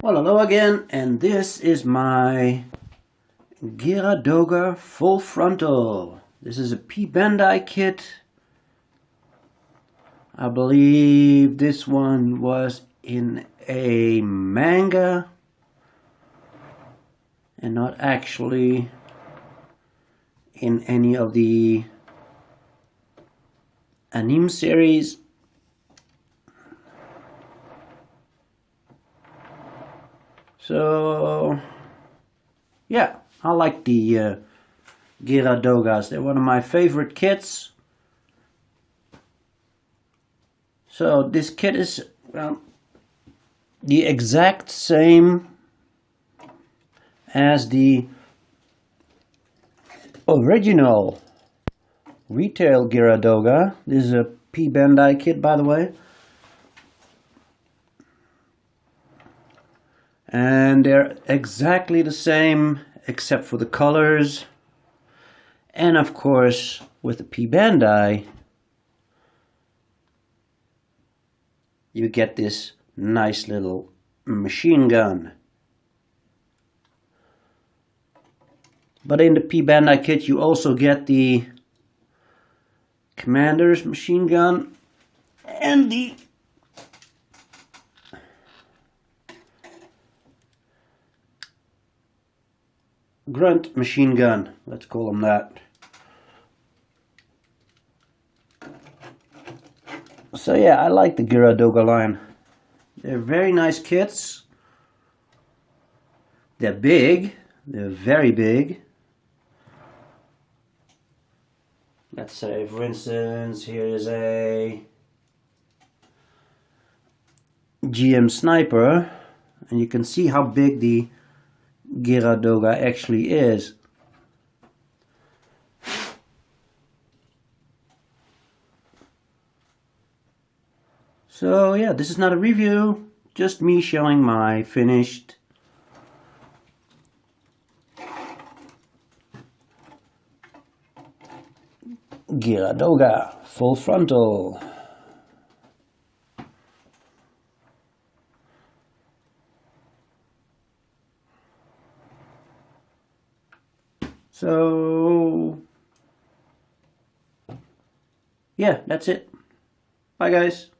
Well, hello again, and this is my GEARA DOGA full frontal. This is a P-Bandai kit. I believe this one was in a manga and not actually in any of the anime series. So yeah, I like the GEARA DOGAs. They're one of my favorite kits. So this kit is the exact same as the original retail GEARA DOGA. This is a P-Bandai kit, by the way. And they're exactly the same except for the colors. And of course, with the P-Bandai, you get this nice little machine gun. But in the P-Bandai kit, you also get the Commander's machine gun and the Grunt machine gun, let's call them that. So yeah, I like the GEARA DOGA line. They're very nice kits. They're big. They're very big. Let's say, for instance, here is a GM sniper, and you can see how big the GEARA DOGA actually is. So yeah, this is not a review, just me showing my finished GEARA DOGA full frontal. So yeah, that's it. Bye guys.